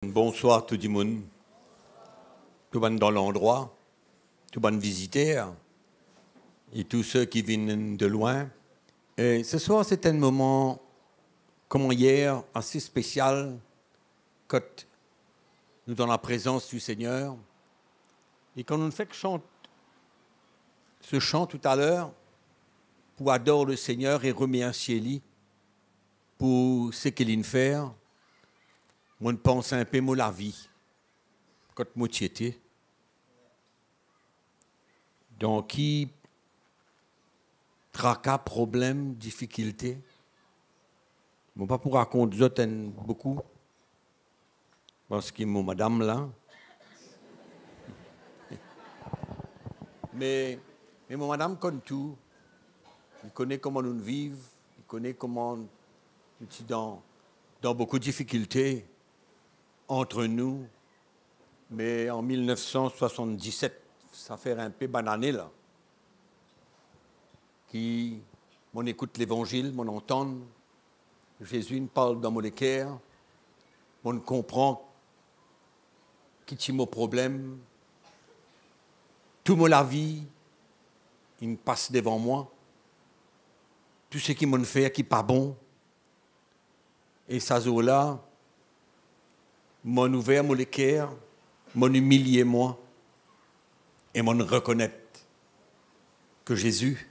Bonsoir tout le monde, tout le monde dans l'endroit, tout le monde visiteurs et tous ceux qui viennent de loin. Et ce soir, c'est un moment, comme hier, assez spécial quand nous sommes dans la présence du Seigneur. Et quand nous fait ce chant tout à l'heure, pour adorer le Seigneur et remercier lui pour ce qu'il vient faire, moi, je pense un peu à la vie, quand moi j'étais. Donc, qui tracas, problèmes, difficultés. Je ne vais pas pour raconter beaucoup, parce qu'il y a madame là. mais mon madame connaît tout. Il connaît comment nous vivons, il connaît comment nous sommes dans beaucoup de difficultés entre nous. Mais en 1977, ça fait un peu banané là, on écoute l'évangile, on entend, Jésus nous parle dans mon cœur, on comprend qui est mon problème, tout la vie, il me passe devant moi, tout ce qui m'ont fait qui n'est pas bon, et ça là, m'ont ouvert mon cœur, m'ont humilié moi, et m'ont reconnaître que Jésus,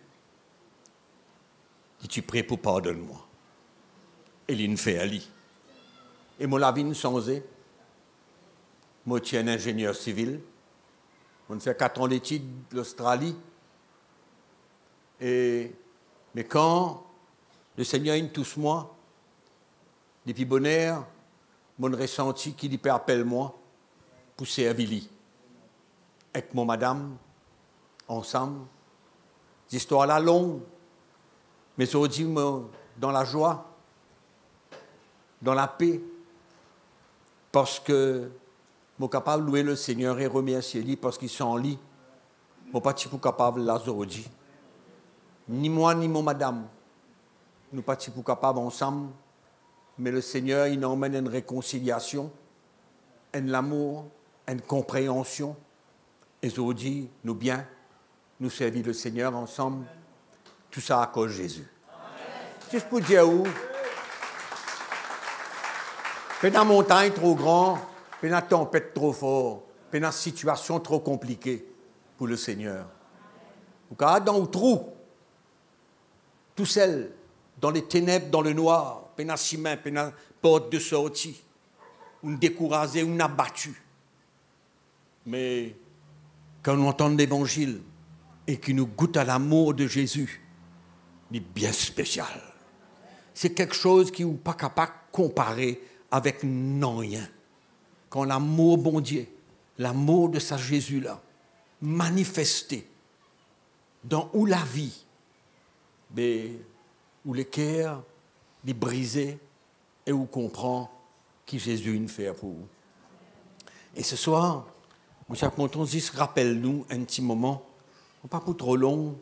es-tu prêt pour pardonner moi? Et il fait à lui. Et moi, la vie changé. Moi, je suis un ingénieur civil. On fait 4 ans d'études d'Australie. Mais quand le Seigneur il touche moi, depuis bonheur, mon ressenti qu'il peut appeler moi pour servir lui. Avec mon madame, ensemble. L'histoire là longue. Mais aujourd'hui, dans la joie, dans la paix, parce que je suis capable de louer le Seigneur et remercier lui parce qu'il sont en lui. Je ne suis pas capable de la aujourd'hui. Ni moi, ni mon madame. Nous ne sommes pas capables ensemble. Mais le Seigneur, il nous emmène une réconciliation, un amour, une compréhension. Et aujourd'hui, nous servir le Seigneur ensemble. Tout ça à cause de Jésus. Juste pour dire où, puis la montagne trop grande, puis la tempête trop forte, puis la situation trop compliquée pour le Seigneur. Ou quand dans le trou, tout seul, dans les ténèbres, dans le noir, puis la chemin, puis la porte de sortie, on découragé, on abattu. Mais quand on entend l'évangile et qu'il nous goûte à l'amour de Jésus, c'est bien spécial. C'est quelque chose qui n'est pas capable de comparer avec rien. Quand l'amour bon Dieu, l'amour de sa Jésus-là, manifesté dans où la vie, où le cœur est brisé et où comprend qui Jésus nous fait pour vous. Et ce soir, M. Montonzis, rappelle-nous un petit moment, pas pour trop long,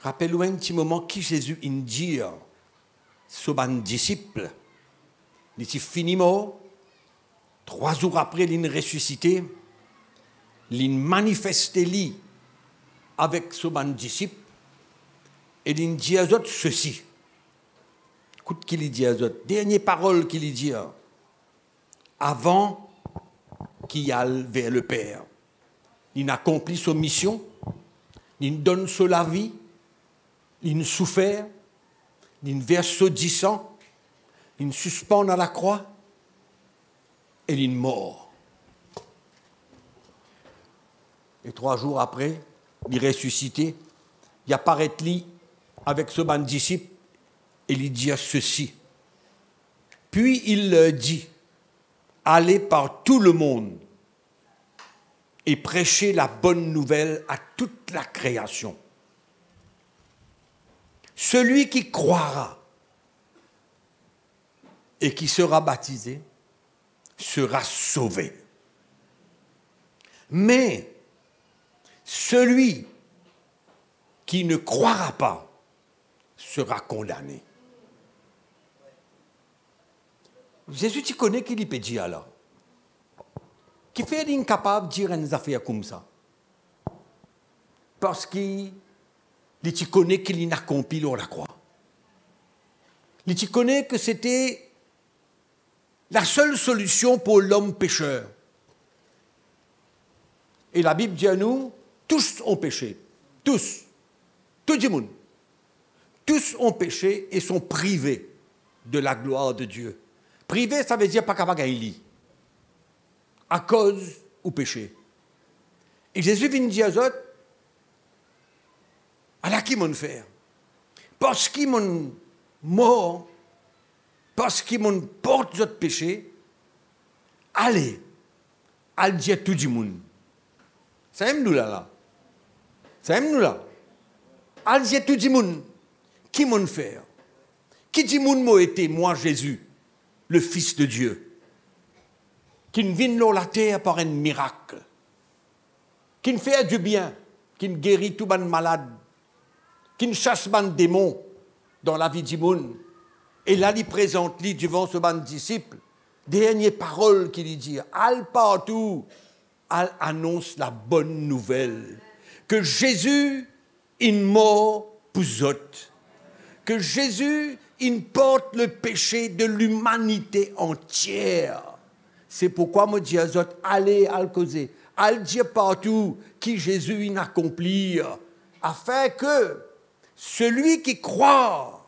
rappelle-nous un petit moment qui Jésus nous dit, sur ses disciples. Il est fini mort. 3 jours après, il est ressuscité. Il manifesté lui avec ses disciples. Et il dit à eux ceci. Écoute qu'il dit à eux. Dernière parole qu'il dit. Avant qu'il aille vers le Père. Il accomplit sa mission. Il donne sa vie. Il souffert. Il verse son sang. Il suspend à la croix. Et il mort. Et 3 jours après, il est ressuscité. Il apparaît lui avec ce ban disciple et il dit ceci. Puis il leur dit, allez par tout le monde et prêchez la bonne nouvelle à toute la création. Celui qui croira et qui sera baptisé sera sauvé. Mais celui qui ne croira pas sera condamné. Jésus, tu connais qui lui peut dire alors? qui fait incapable de dire une affaire comme ça. Parce qu'il connaît qu'il a accompli sur la croix. Il connaît que c'était la seule solution pour l'homme pécheur. Et la Bible dit à nous, tous ont péché. Tous. Tout le monde. Tous ont péché et sont privés de la gloire de Dieu. Privé, ça veut dire pas capable de gagner. À cause du péché. Et Jésus vient dire aux autres, à qui m'ont fait? Parce qu'ils m'ont mort, parce qu'ils m'ont porté d'autres péchés, allez dire tout le monde. Ça aime nous là. Ça aime nous là. Allez dire tout le monde. Qui m'ont fait? Qui dit moun m'a été, moi Jésus, le Fils de Dieu, qui ne vient dans la terre par un miracle, qui ne fait du bien, qui ne guérit tout ban malade, qui ne chasse ban démons dans la vie du monde. Et là, il présente lui devant ce ban disciple, dernière parole qu'il lui dit, al partout, al annonce la bonne nouvelle, que Jésus est mort pour autres, que Jésus il porte le péché de l'humanité entière. C'est pourquoi moi dis aux autres, allez à le causer, allez dire partout qui Jésus il accomplit, afin que celui qui croit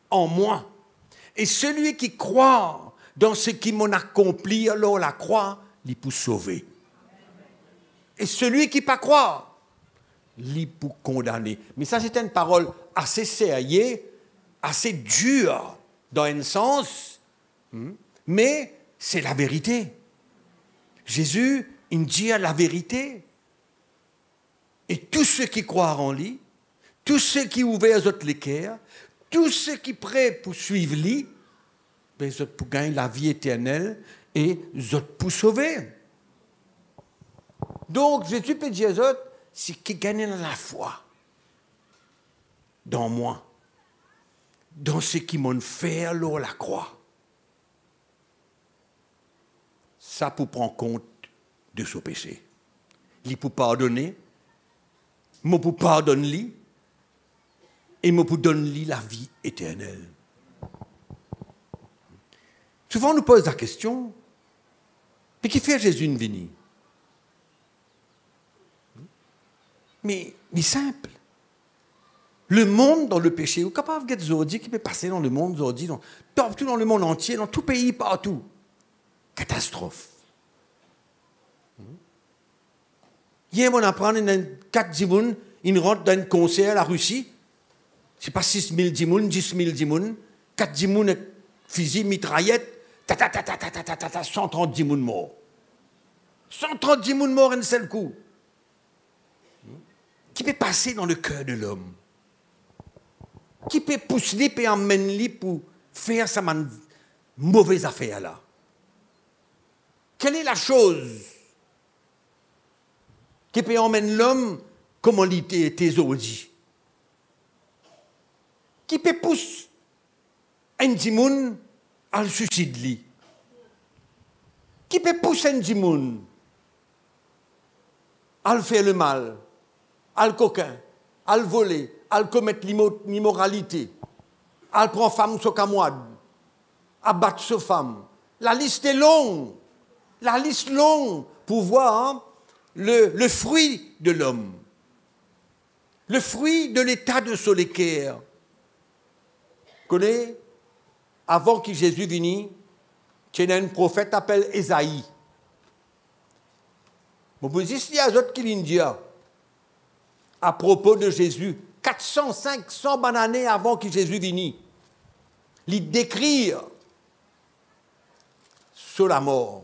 en moi et celui qui croit dans ce qui m'en accompli alors la croix, il peut sauver. Et celui qui pas croire, il peut condamner. Mais ça c'est une parole assez sérieuse, assez dur dans un sens, mais c'est la vérité. Jésus, il dit la vérité. Et tous ceux qui croient en lui, tous ceux qui ouvrent aux autres les cœurs, tous ceux qui prêts pour suivre lui, ben, ils autres pour gagner la vie éternelle et ils autres pour sauver. Donc, Jésus peut dire aux autres, c'est qui gagnent la foi dans moi, dans ce qui m'ont fait alors la croix. Ça pour prendre compte de ce péché. Il pour pardonner, moi pour pardonner lui, et moi pour donner lui la vie éternelle. Souvent on nous pose la question, mais qui fait Jésus une venue? Mais simple. Le monde dans le péché, vous êtes capable de dire qui peut passer dans le monde aujourd'hui, partout dans le monde entier, dans tout pays, partout. Catastrophe. Hier, on apprend 4 dimoun, ils rentrent dans un concert à la Russie. C'est pas 6 000 dimoun, 10 000 dimoun, 4 dimoun avec fusil, mitraillette, 130 dimoun morts. 130 dimoun morts un seul coup. Qui peut passer dans le cœur de l'homme? Qui peut pousser et emmener pour faire sa mauvaise affaire là? Quelle est la chose qui peut emmener l'homme comme on l'était aujourd'hui? Qui peut pousser un dimoun à le suicide lui? Qui peut pousser un dimoun à le faire le mal, à le coquin, à le voler, à le commettre l'immoralité, à le prendre femme sur camouade, à battre sur femme? La liste est longue. La liste longue pour voir le fruit de l'homme, le fruit de l'état de solécaire. Vous connaissez, avant que Jésus vienne, il y a un prophète appelé Ésaïe. Vous dites, il y a d'autres qui l'India à propos de Jésus, 400, 500 années avant que Jésus vienne, il décrit sur la mort.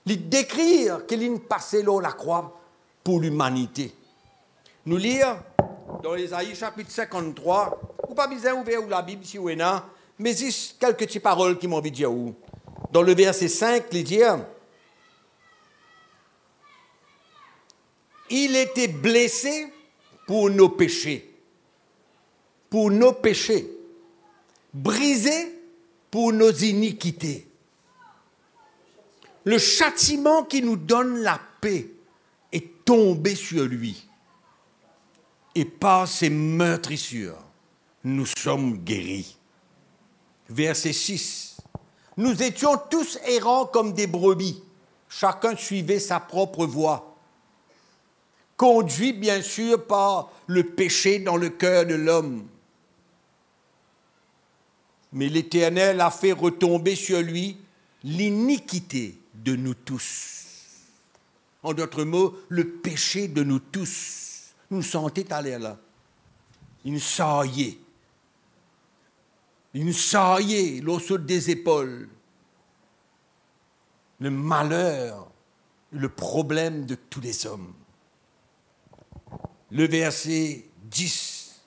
Il décrire qu'il est passé là la croix pour l'humanité. Nous lire dans Ésaïe chapitre 53, ou pas besoin d'ouvrir la Bible si vous êtes là, mais il y a quelques petites paroles qui m'ont envie de dire. Dans le verset 5, il dit il était blessé pour nos péchés. Pour nos péchés. Brisé pour nos iniquités. le châtiment qui nous donne la paix est tombé sur lui. Et par ses meurtrissures, nous sommes guéris. Verset 6. Nous étions tous errants comme des brebis. Chacun suivait sa propre voie. Conduit bien sûr par le péché dans le cœur de l'homme. Mais l'Éternel a fait retomber sur lui l'iniquité de nous tous. En d'autres mots, le péché de nous tous. Nous sentez aller là. Une saillée. Une saillée, l'osso des épaules. Le malheur, le problème de tous les hommes. Le verset 10.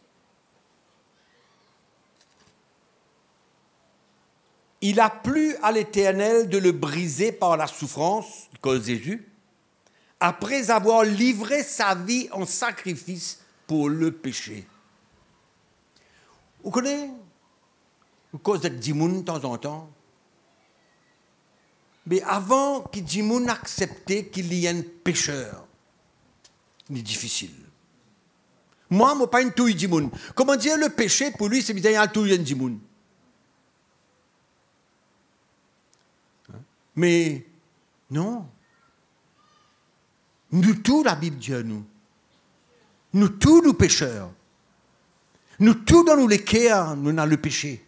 Il a plu à l'Éternel de le briser par la souffrance, cause Jésus, après avoir livré sa vie en sacrifice pour le péché. Vous connaissez, à cause de Dimoun de temps en temps, mais avant que Dimoun accepte qu'il y ait un pécheur, c'est difficile. Moi, je ne suis pas une touille Dimoun. Comment dire le péché, pour lui, c'est bien un touille Dimoun. Mais non. Nous tous, la Bible dit à nous. Nous tous, nous pécheurs. Nous tous, dans nous les cœurs, nous avons le péché.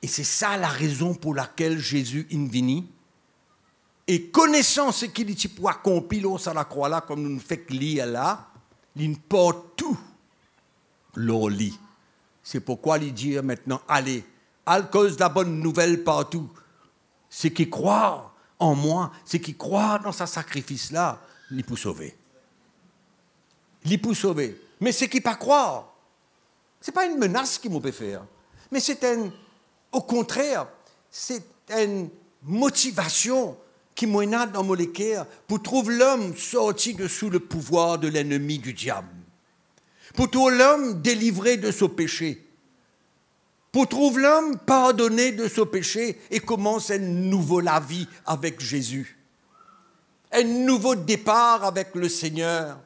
Et c'est ça la raison pour laquelle Jésus est venu. Et connaissant ce qu'il dit pour accomplir à la croix là, comme nous ne faisons que lire là, il porte tout leur lit. C'est pourquoi il dit maintenant, allez, à cause de la bonne nouvelle partout. Ceux qui croient en moi, ceux qui croient dans ce sacrifice-là, ils peuvent sauver. Ils peuvent sauver. Mais ceux qui ne pas croire, ce n'est pas une menace qu'ils peuvent faire. Mais au contraire, c'est une motivation qui mène dans mon cœur pour trouver l'homme sorti de sous le pouvoir de l'ennemi du diable. Pour trouver l'homme délivré de son péché. Pour trouver l'homme pardonné de son péché et commence un nouveau la vie avec Jésus. Un nouveau départ avec le Seigneur.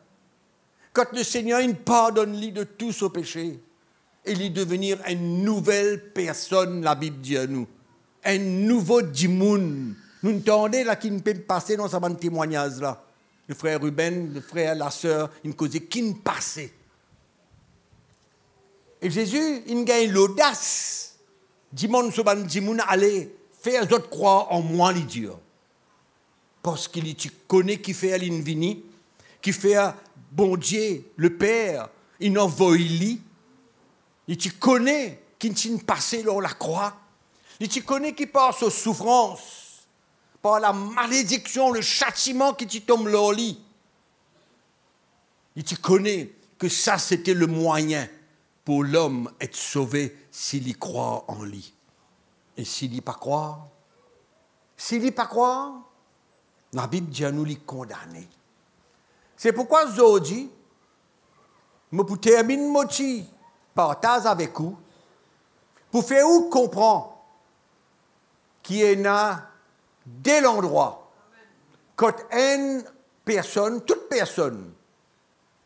Quand le Seigneur il pardonne-lui de tout son péché, il est devenir une nouvelle personne, la Bible dit à nous. Un nouveau dimoun. Nous entendons là qui ne peut passer dans ce témoignage là. Le frère Ruben, le frère, la sœur, ils causaient qui ne passait. Et Jésus, il gagne l'audace. Dimon soban dimoun allez faire les autres croire en moi, les dieux. Parce qu'il connaît qui fait l'invini, qui fait bon Dieu, le Père, il envoie lui. Il connaît qui ne passé dans la croix. Il connaît qui passe aux souffrances, par la malédiction, le châtiment qui tombe dans le lit. Il connaît que ça, c'était le moyen pour l'homme être sauvé s'il y croit en lui. Et s'il n'y pas croire, la Bible dit à nous les condamner. C'est pourquoi aujourd'hui, je peux terminer mon partage avec vous pour faire vous comprendre qu'il y a dès l'endroit quand une personne, toute personne,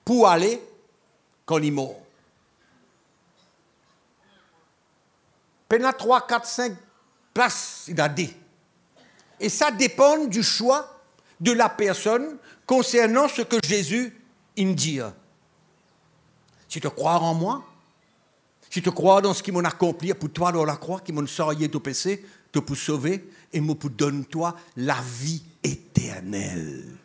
pour aller quand il est mort. Pendant 3, 4, 5 places, il a dit. Et ça dépend du choix de la personne concernant ce que Jésus il dit. Si tu crois en moi, si tu crois dans ce qu'il m'a accompli pour toi dans la croix, qui m'a sorti de péché, te pour sauver, et me pour donner toi la vie éternelle.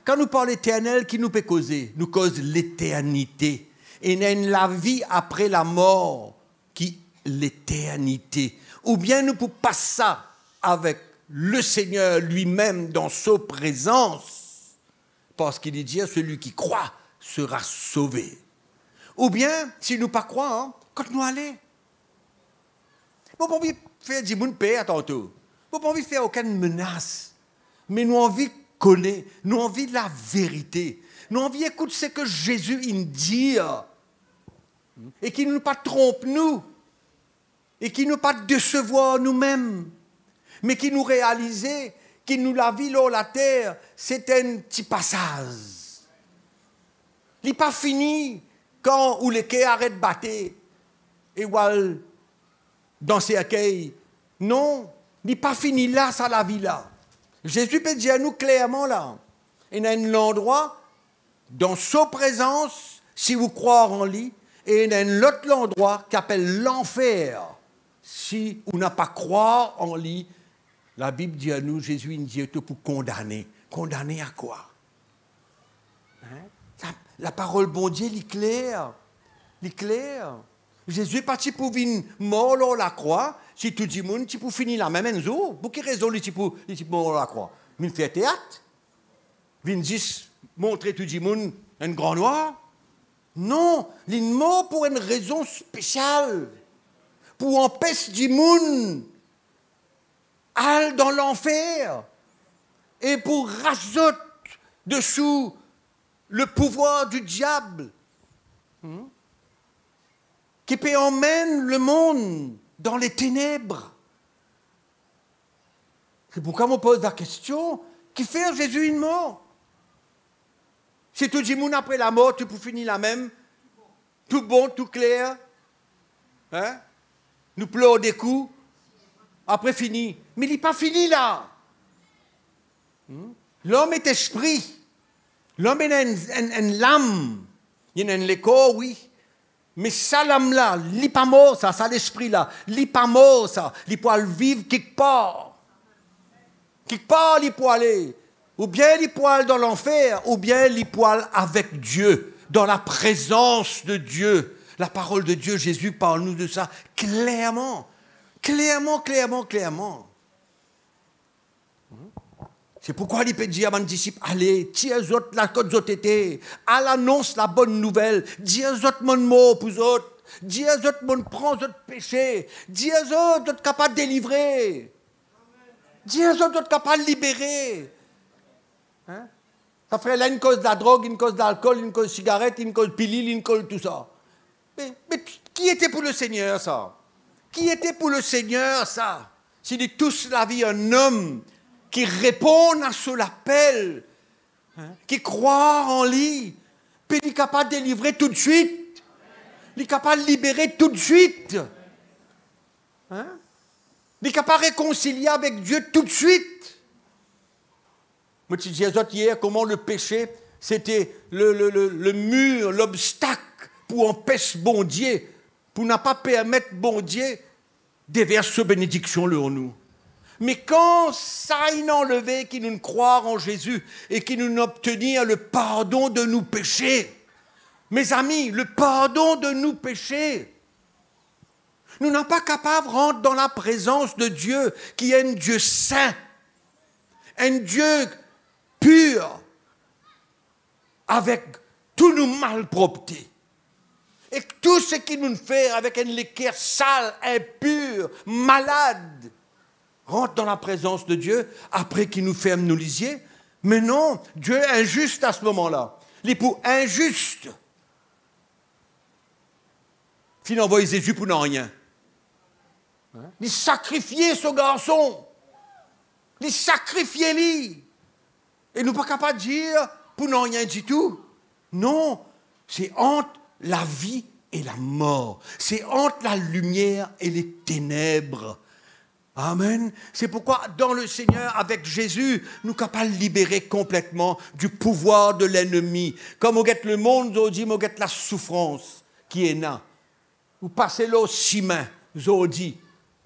Quand nous parlons d'éternel, qui nous peut causer? Nous cause l'éternité. Et il y a la vie après la mort qui l'éternité. Ou bien nous pouvons passer ça avec le Seigneur lui-même dans sa présence. Parce qu'il dit, celui qui croit sera sauvé. Ou bien, si nous ne pas croyons, quand nous allons. Nous n'avons pas envie de faire du monde paix à tantôt. Nous n'avons pas envie de faire aucune menace. Mais nous avons envie de connaître, nous avons envie de la vérité. Nous avons envie d'écouter ce que Jésus il dit. Et qui ne nous pas trompe nous. Et qui ne nous pas décevoir nous-mêmes. Mais qui nous réalise qui nous la vie là, la terre, c'est un petit passage. Il n'est pas fini quand où les quais arrêtent de battre et dans ces accueils. Non, il n'est pas fini là, ça la vie là. Jésus peut dire à nous clairement là. Il y a un endroit dans sa présence, si vous croyez en lui, et il y a un autre endroit qui s'appelle l'enfer. Si vous n'avez pas croire en lui, la Bible dit à nous, Jésus il dit tout pour condamner. Condamner à quoi? Hein? La parole bon Dieu, elle est claire. Elle est claire. Jésus est parti pour venir mort sur la croix. Si tout le monde, tu peux finir la même chose. Pour quelle raison il peut mort sur la croix? Il fait théâtre. Il dit montrer tout le monde un grand noir. Non, il est mort pour une raison spéciale. Pour empêcher du monde aller dans l'enfer. Et pour rasoter dessous le pouvoir du diable. Qui peut emmener le monde dans les ténèbres. C'est pourquoi on me pose la question, qui fait Jésus une mort? Si tout le monde après la mort, tu peux finir la même, tout bon, tout clair, hein? Nous pleurons des coups, après fini. Mais il n'est pas fini là. L'homme est esprit. L'homme est une lame. Il y a un corps, oui. Mais ça, l'âme-là, il n'est pas mort, ça l'esprit-là. Il n'est pas mort, ça. Il peut vivre quelque part. Quelque part, il peut aller. Ou bien il peut aller dans l'enfer, ou bien il peut aller avec Dieu, dans la présence de Dieu. La parole de Dieu, Jésus parle-nous de ça clairement. Clairement. C'est pourquoi il peut dire à mes disciples, allez, dis aux autres la côte autres été, à l'annonce la bonne nouvelle, dis aux autres mon mot pour eux autres, dis aux autres mon prends autres péchés, dis aux autres d'être capable de délivrer, dis aux autres d'être capable de libérer. Hein? Ça ferait là une cause de la drogue, une cause d'alcool, une cause de cigarette, une cause de pilule, une cause de tout ça. Mais qui était pour le Seigneur ça? Qui était pour le Seigneur ça? S'il dit tous la vie un homme qui répond à ce appel, hein, qui croit en lui, puis il est capable de délivrer tout de suite, il est capable de libérer tout de suite, hein? Il est capable de réconcilier avec Dieu tout de suite. Moi, je disais hier comment le péché, c'était le mur, l'obstacle pour empêcher bon Dieu, pour ne pas permettre bon Dieu de verser bénédiction en nous. Mais quand ça a enlevé, qui nous croire en Jésus et qui nous obtenir le pardon de nos péchés, mes amis, le pardon de nos péchés, nous n'sommes pas capables de rentrer dans la présence de Dieu, qui est un Dieu saint, un Dieu pur, avec tous nos malpropretés. Et tout ce qui nous fait avec un équerre sale, impur, malade, rentre dans la présence de Dieu, après qu'il nous ferme nos lisiers. Mais non, Dieu est injuste à ce moment-là. Il est pour injuste. Il envoie Jésus pour rien. Il sacrifiait ce garçon. Il sacrifiait lui. Et nous ne sommes pas capables de dire pour rien du tout. Non, c'est entre la vie et la mort. C'est entre la lumière et les ténèbres. Amen. C'est pourquoi dans le Seigneur, avec Jésus, nous sommes capables de libérer complètement du pouvoir de l'ennemi. Comme on guette le monde, on dit, on guette la souffrance qui est là. Vous passez là au ciment, vous dit,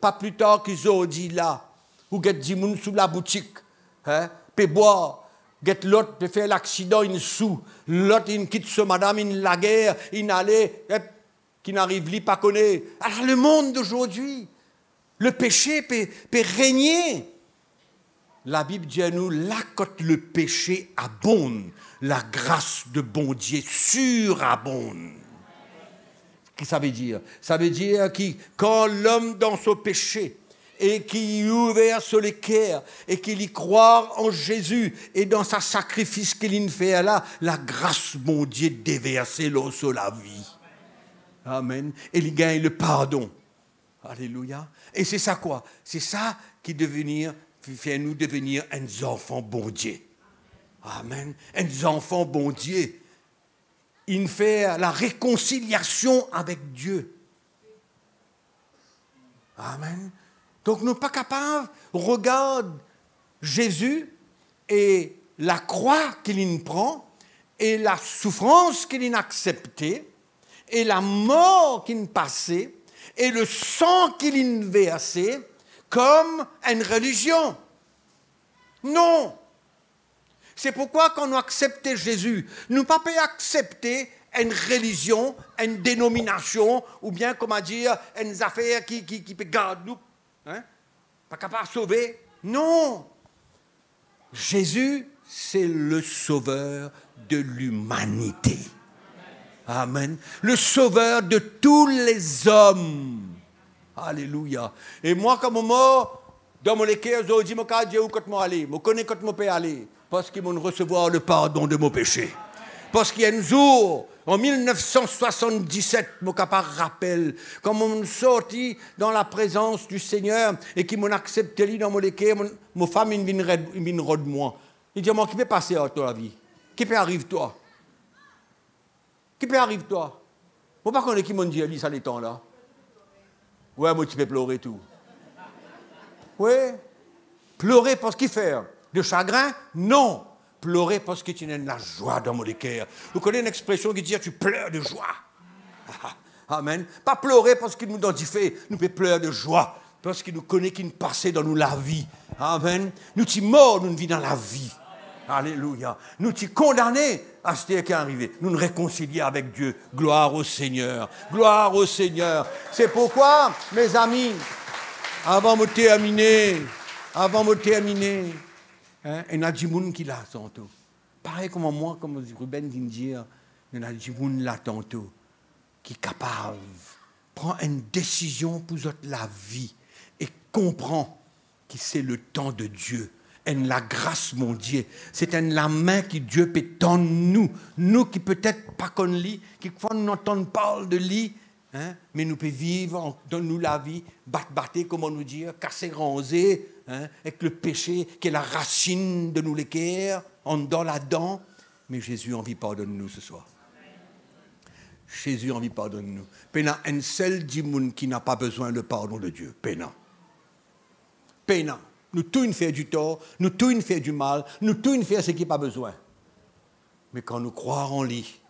pas plus tard qu'ils ont dit là, vous guette du monde sous la boutique, hein, peut boire, guette l'autre, peut faire l'accident, il sous, l'autre, il quitte ce madame, il la guerre, il allait, qui n'arrive pas connaître. Alors le monde d'aujourd'hui, le péché peut régner. La Bible dit à nous, là, quand le péché abonde, la grâce de bon Dieu surabonde. Qu'est-ce que ça veut dire? Ça veut dire que quand l'homme dans son péché, et qu'il ouvert sur les cœurs, et qu'il y croit en Jésus, et dans sa sacrifice qu'il fait là, la grâce, mon Dieu, déversée sur la vie. Amen. Et il gagne le pardon. Alléluia. Et c'est ça quoi? C'est ça qui devenir fais-nous devenir un enfant bon Dieu. Amen. Un enfant bon Dieu. Il fait la réconciliation avec Dieu. Amen. Donc nous ne sommes pas capables, regarde Jésus et la croix qu'il prend, et la souffrance qu'il a acceptée, et la mort qu'il passait, et le sang qu'il a versé, comme une religion. Non. C'est pourquoi quand nous acceptons Jésus, nous ne pouvons pas accepter une religion, une dénomination, ou bien, comment dire, une affaire qui peut garder nous. Hein? Pas capable de sauver. Non. Jésus, c'est le sauveur de l'humanité. Amen. Le sauveur de tous les hommes. Alléluia. Et moi, comme moi, dans mon cœur, je dis, je dis où quand moi aller. Je connais quand je peux aller. Parce qu'ils vont recevoir le pardon de mon péché. Parce qu'il y a un jour, en 1977, mon capable rappelle, quand on sorti dans la présence du Seigneur et qu'ils m'ont accepté dans mon cœur, mon femme, il vient de moi. Il dit, moi, qui peut passer à toi la vie? Qui peut arriver toi? Qui peut arriver toi? Moi, pas connaître qui m'ont dit, ça les temps là. Ouais, moi, tu peux pleurer tout. Oui. Pleurer parce qu'il fait de chagrin? Non. Pleurer parce que tu as de la joie dans mon cœur. Vous connaissez une expression qui dit tu pleures de joie. Amen. Pas pleurer parce qu'il nous identifie, nous peut pleurer de joie. Parce qu'il nous connaît, qu'il nous passe dans nous la vie. Amen. Nous sommes morts, nous vivons dans la vie. Alléluia. Nous sommes condamnés à ce qui est arrivé. Nous nous réconcilions avec Dieu. Gloire au Seigneur. Gloire au Seigneur. C'est pourquoi, mes amis, avant de terminer, hein, il y a du monde qui l'a tantôt. Pareil comme moi, comme Ruben vient de dire, il y a du monde là tantôt qui est capable de prendre une décision pour la vie et comprend que c'est le temps de Dieu. Et la grâce, mon Dieu, c'est la main que Dieu peut tendre nous qui peut-être pas qu'on lit, qui fois nous n'entendons pas de lit, hein, mais nous pouvons vivre dans nous la vie, battre, comment nous dire, casser, ranger, hein, avec le péché qui est la racine de nous les cœurs, en dedans là-dedans. Mais Jésus a envie de pardonner nous ce soir. Jésus a envie de pardonner nous. Pénal, un seul du monde qui n'a pas besoin de pardon de Dieu. Pénal. Pénal. Nous tous fait du tort, nous tous fait du mal, nous tous fait ce qui n'a pas besoin. Mais quand nous croyons en lui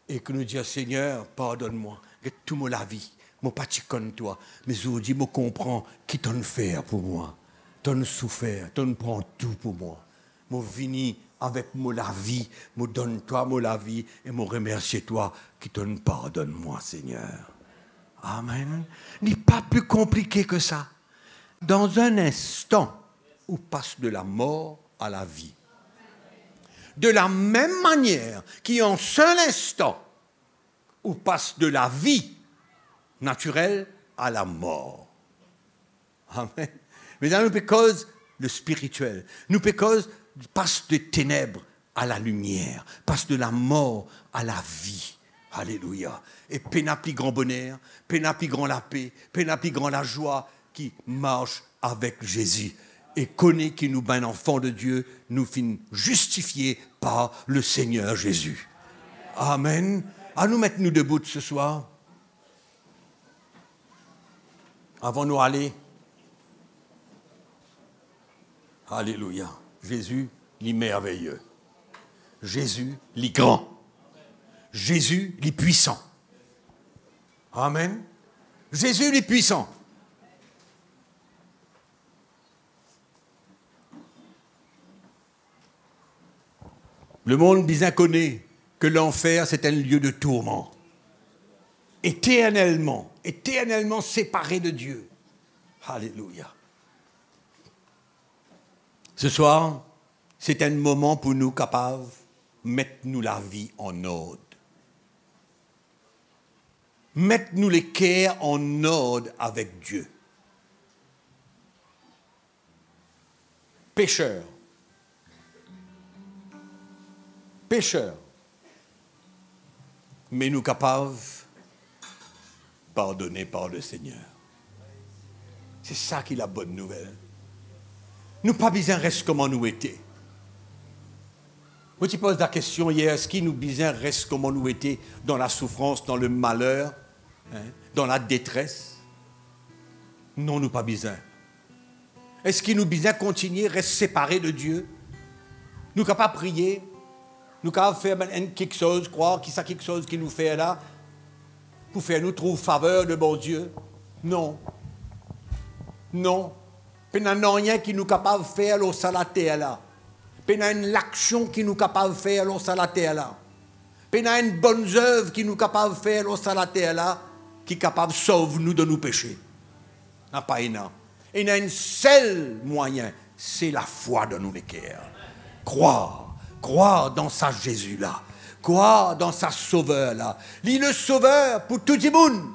et que nous disons Seigneur, pardonne-moi, que tout mon la vie, mon pas comme toi, mais aujourd'hui, je comprends qui t'en fait pour moi, t'en souffert, t'en prend tout pour moi. Je vini avec mon la vie, je donne toi mon la vie et je remercie toi qui t'en pardonne-moi, Seigneur. Amen. Il n'est pas plus compliqué que ça. Dans un instant, où passe de la mort à la vie. De la même manière qu'en seul instant, où passe de la vie naturelle à la mort. Amen. Mais là, nous cause le spirituel. Nous cause passe de ténèbres à la lumière, passe de la mort à la vie. Alléluia. Et pénapi grand bonheur, pénapi grand la paix, pénapi grand la joie qui marche avec Jésus. Et connaît qu'il nous ben enfant de Dieu, nous finissons justifiés par le Seigneur Jésus. Amen. À nous mettre nous debout ce soir. Avant nous aller. Alléluia. Jésus, il est merveilleux. Jésus, il est grand. Jésus, il est puissant. Amen. Jésus, il est puissant. Le monde bien connaît que l'enfer, c'est un lieu de tourment. Éternellement séparé de Dieu. Alléluia. Ce soir, c'est un moment pour nous capables de mettre nous la vie en ordre. Mettre nous les cœurs en ordre avec Dieu. Pécheurs. Pécheurs, mais nous capables pardonnés par le Seigneur. C'est ça qui est la bonne nouvelle. nous pas besoin rester comme nous étions. Moi, tu poses la question hier, est-ce qu'il nous besoin reste comme nous étions dans la souffrance, dans le malheur, hein, dans la détresse? Non, nous pas besoin. Est-ce qu'il nous besoin continuer, rester séparés de Dieu? Nous capables de prier, nous capables de faire quelque chose, croire qu'il y a quelque chose qui nous fait là, pour faire nous trouver faveur de bon Dieu? Non. Non. Il n'y a rien qui nous capable de faire au salaté là. Il y a une action qui nous capable de faire au salaté là. Il y a une bonne œuvre qui nous capable de faire au salaté là, qui est capable de sauver nous de nos péchés. Non, pas énorme. Il y a un seul moyen, c'est la foi de nos cœurs. Croire dans sa Jésus là. Croire dans sa sauveur là. Il est le sauveur pour tout le monde.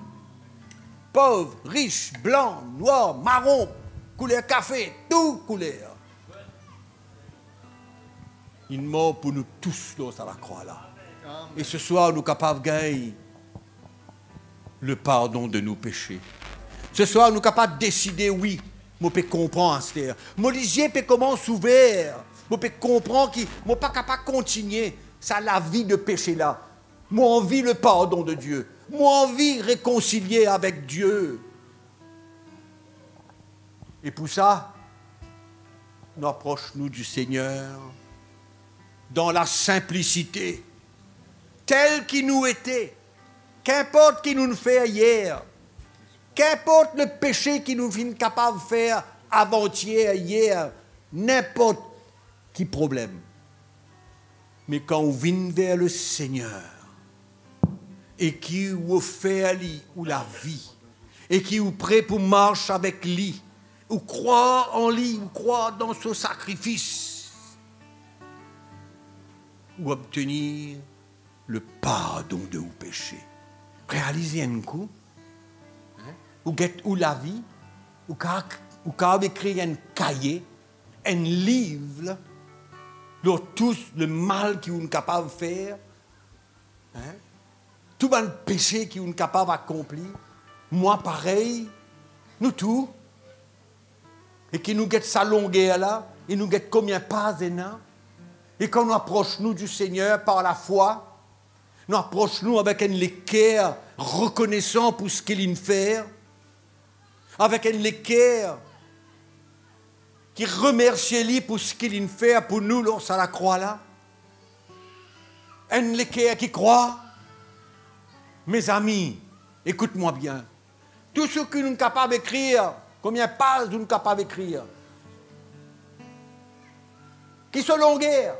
Pauvre, riche, blanc, noir, marron, couleur café, tout couleur. Il est mort pour nous tous dans la croix là. Et ce soir, nous sommes capables de gagner le pardon de nos péchés. Ce soir, nous sommes capables de décider, oui, je peux comprendre, c'est-à-dire, mon yeux peut commencer ouvert, je peux comprendre que je ne suis pas capable de continuer, ça la vie de péché là. Moi, envie le pardon de Dieu. Moi, envie réconcilier avec Dieu. Et pour ça, nous approchons-nous du Seigneur dans la simplicité, tel qu'il nous était, qu'importe qui nous fait hier, qu'importe le péché qui nous est capable de faire avant-hier, hier, n'importe qui problème. Mais quand on vient vers le Seigneur, et qui vous fait lui ou la vie, et qui est prêt pour marcher avec lui, ou croire en lui, ou croire dans son sacrifice, ou obtenir le pardon de vos péchés. Réalisez un coup, ou la vie, ou écrire un cahier, un livre, de tout le mal qu'ils sont capables de faire, tout le péché qu'ils sont capables d'accomplir, moi pareil, nous tous, et qui nous guette sa longueur là, et nous guette combien pas et non. Et quand nous approchons du Seigneur par la foi, nous approchons avec un cœur reconnaissant pour ce qu'il nous fait, avec un cœur qui remercie lui pour ce qu'il nous fait pour nous lorsqu'à la croix là. Un cœur qui croit. Mes amis, écoute-moi bien. Tout ce que nous sommes capables d'écrire, combien de pages nous sommes capables d'écrire, qui sont longueurs,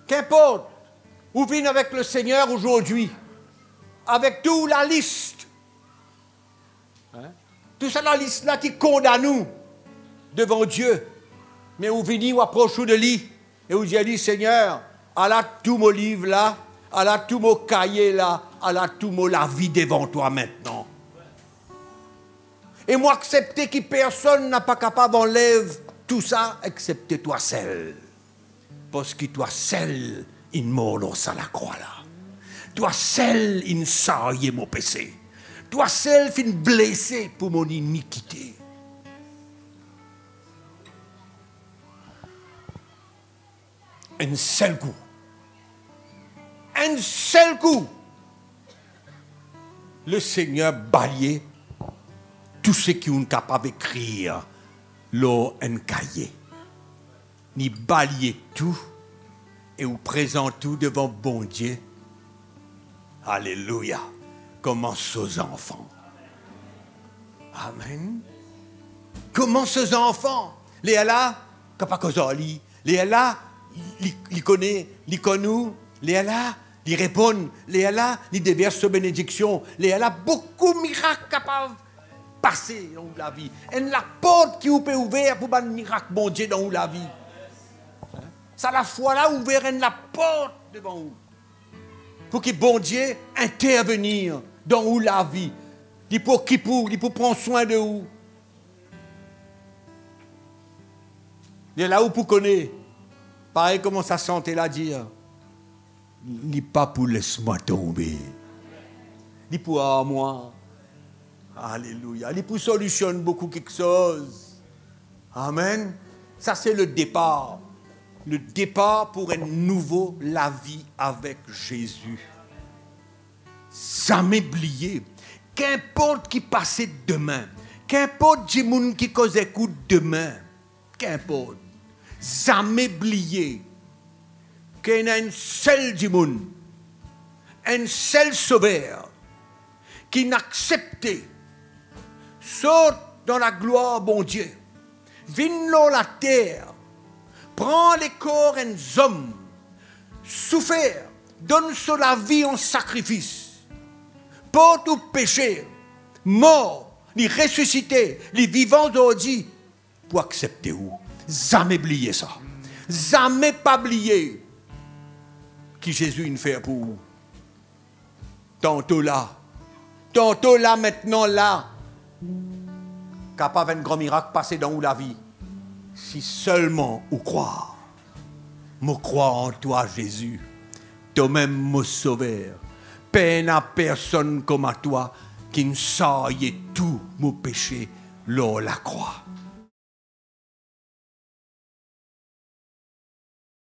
qu'importe, ou viennent avec le Seigneur aujourd'hui, avec toute la liste, tout ça la liste là qui condamne nous devant Dieu, mais où venez ou approche de lui, et où dit Seigneur, à la tout mon livre là, à la tout mon cahier là, à la tout mon la vie devant toi maintenant. Et moi accepter que personne n'a pas capable d'enlever tout ça, excepté toi seul. Parce que toi seul, il mort à la croix là. Toi seul, il saillait mon péché. Toi seul, il blessé pour mon iniquité. Un seul coup. Un seul coup. Le Seigneur balayait tout ce qui est capable d'écrire dans un cahier. Ni balayer tout et vous présente tout devant bon Dieu. Alléluia. Commence aux enfants. Amen. Commence aux enfants. Les là, Kapakozoli. Les là, ils connaissent, ils connaissent. Les là, ils répondent. Les là, ils déversent bénédiction. Les là, beaucoup de miracles capables de passer dans la vie. Et la porte qui vous peut ouvrir pour un miracle, bon Dieu, dans la vie. Ça la foi là ouvert la porte devant vous. Pour que bon Dieu intervenir dans où la vie. Il pour prendre soin de vous. Il est là où vous connaissez. Pareil comment ça sentait là dire. Il n'est pas pour laisse-moi tomber. Il pour moi. Alléluia. Il pour solutionner beaucoup quelque chose. Amen. Ça, c'est le départ. Le départ pour un nouveau la vie avec Jésus. Jamais oublier. Qu'importe qui passait demain. Qu'importe qui moun qui cause écoute demain. Qu'importe. Jamais oublier qu'il y a un seul du monde, un seul sauveur qui n'acceptait, saute dans la gloire, bon Dieu, vient dans la terre, prend les corps des hommes, souffert, donne sur la vie en sacrifice, porte au péché, mort, les ressuscité, les vivants d'aujourd'hui, pour accepter où? Jamais oublier ça. Jamais pas oublier qui Jésus une fait pour vous. Tantôt là, maintenant là, capable un grand miracle passer dans la vie. Si seulement vous croire. Moi crois en toi, Jésus. Toi-même, mon sauveur. Peine à personne comme à toi qui ne saille tout mon péché lors la croix.